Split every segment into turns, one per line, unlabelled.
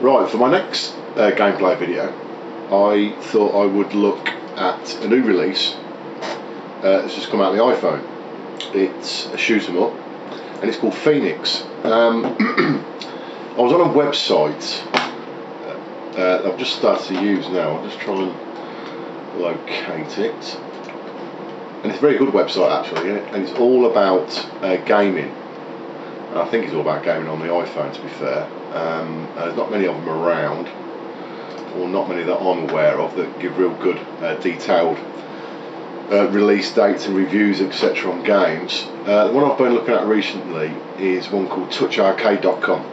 Right, for my next gameplay video, I thought I would look at a new release that's just come out on the iPhone. It's a shoot 'em up, and it's called Phoenix. I was on a website that I've just started to use now. I'll just try and locate it. And it's a very good website actually, and it's all about gaming. And I think it's all about gaming on the iPhone, to be fair. There's not many of them around, or not many that I'm aware of, that give real good detailed release dates and reviews, etc. on games. The one I've been looking at recently is one called toucharcade.com.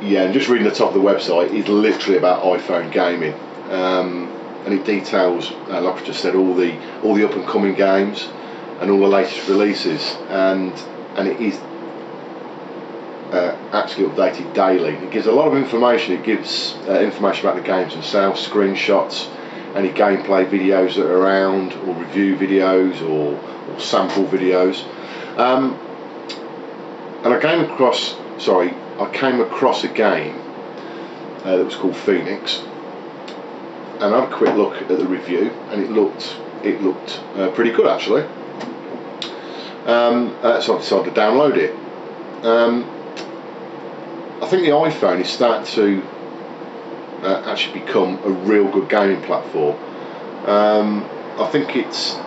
Yeah, and just reading the top of the website is literally about iPhone gaming, and it details, like I just said, all the up and coming games and all the latest releases, and it is actually updated daily. It gives a lot of information. It gives information about the games themselves, screenshots, any gameplay videos that are around, or review videos, or sample videos. And I came across a game that was called Phoenix, and I had a quick look at the review, and it looked pretty good actually. So I decided to download it. I think the iPhone is starting to actually become a real good gaming platform. I think it's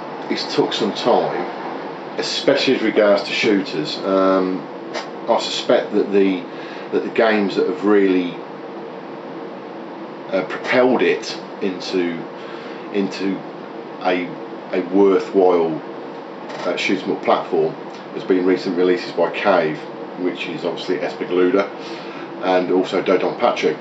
took some time, especially as regards to shooters. I suspect that the games that have really propelled it into a worthwhile shoot 'em up platform has been recent releases by Cave, which is obviously Espigluda, and also Dodonpachi.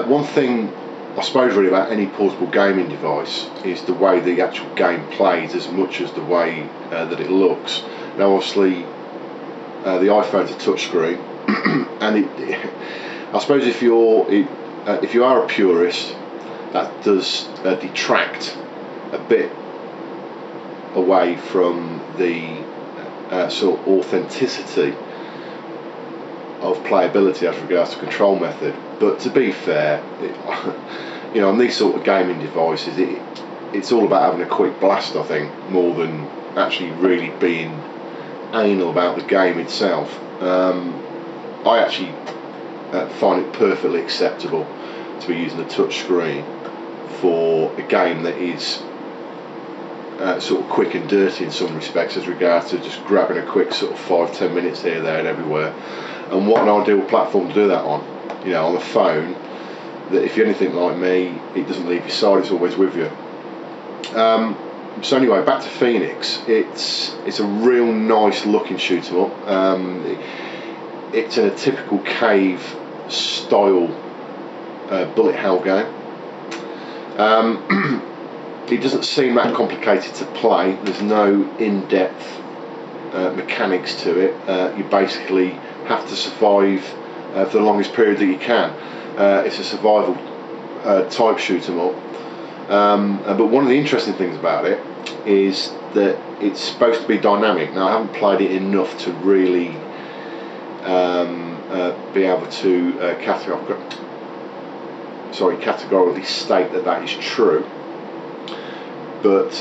One thing I suppose really about any portable gaming device is the way the actual game plays, as much as the way that it looks. Now obviously the iPhone's a touchscreen, and I suppose if you are a purist, that does detract a bit away from the sort of authenticity of playability as regards to control method. But to be fair, you know, on these sort of gaming devices, it's all about having a quick blast, I think, more than actually really being anal about the game itself. I actually find it perfectly acceptable to be using a touch screen for a game that is sort of quick and dirty in some respects, as regards to just grabbing a quick sort of 5-10 minutes here, there and everywhere. And what an ideal platform to do that on, you know, on the phone, that if you're anything like me, it doesn't leave your side, it's always with you. So anyway, back to Phoenix. It's a real nice looking shoot 'em up. It's in a typical Cave style bullet hell game. It doesn't seem that complicated to play. There's no in-depth mechanics to it. You basically have to survive for the longest period that you can. It's a survival type shoot 'em up. But one of the interesting things about it is that it's supposed to be dynamic. Now I haven't played it enough to really be able to categorically state that is true. But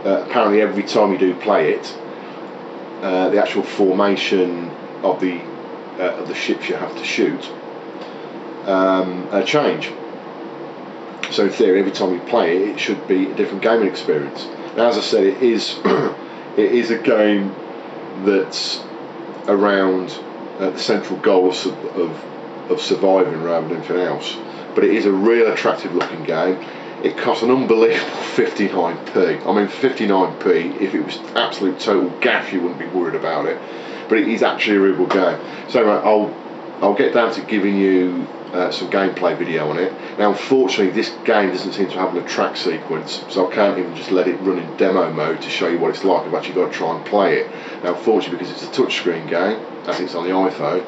apparently every time you do play it, the actual formation of the ships you have to shoot change. So in theory, every time you play it, it should be a different gaming experience. Now, as I said, it is it is a game that's around the central goal of surviving rather than anything else. But it is a real attractive looking game. It costs an unbelievable 59p. I mean, 59p, if it was absolute total gaff, you wouldn't be worried about it. But it is actually a real good game. So anyway, I'll get down to giving you some gameplay video on it. Now unfortunately this game doesn't seem to have an track sequence, so I can't even just let it run in demo mode to show you what it's like. I've actually got to try and play it. Now unfortunately, because it's a touchscreen game, as it's on the iPhone,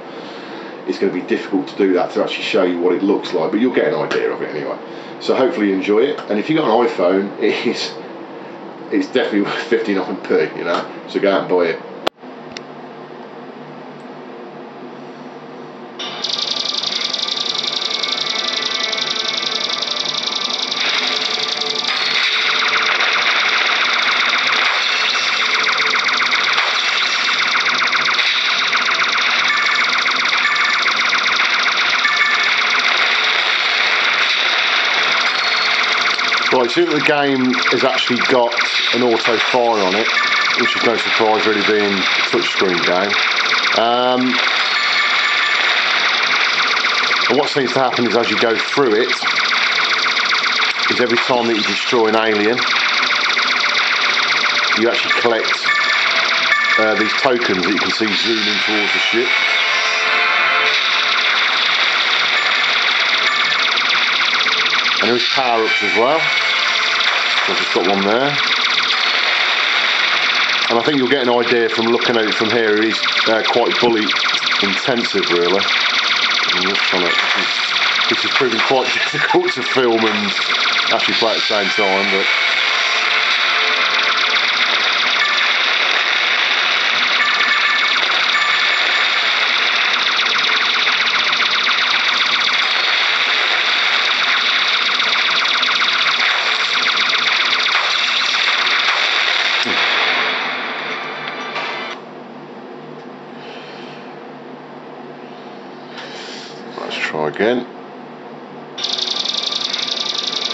it's going to be difficult to do that, to actually show you what it looks like, but you'll get an idea of it anyway. So hopefully you enjoy it, and if you've got an iPhone, it's definitely worth 59p, you know, so go out and buy it. see that the game has actually got an auto fire on it, which is no surprise really being a touchscreen game. And what seems to happen is as you go through it, is every time that you destroy an alien, you actually collect these tokens that you can see zooming towards the ship. And there's power-ups as well. So I've just got one there. And I think you'll get an idea from looking at it from here. It is quite bullet intensive, really. This is proving quite difficult to film and actually play at the same time, but let's try again.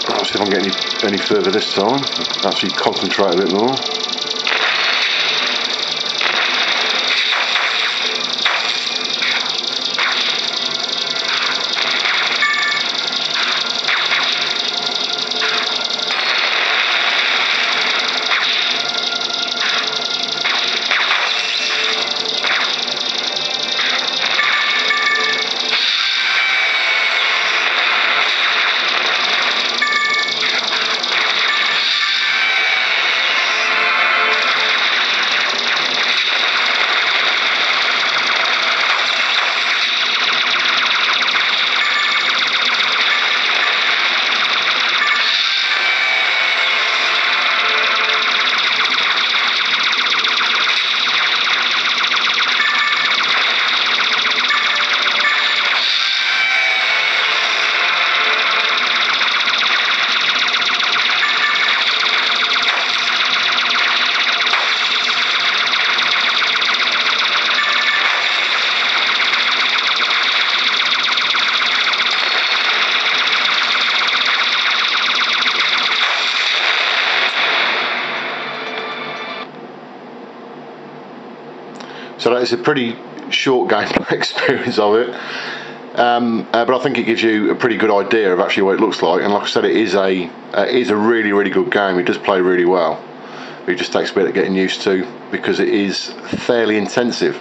Let's see if I can get any further this time. Actually concentrate a bit more. So that is a pretty short gameplay experience of it, but I think it gives you a pretty good idea of actually what it looks like. And like I said, it is a really good game. It does play really well. It just takes a bit of getting used to because it is fairly intensive.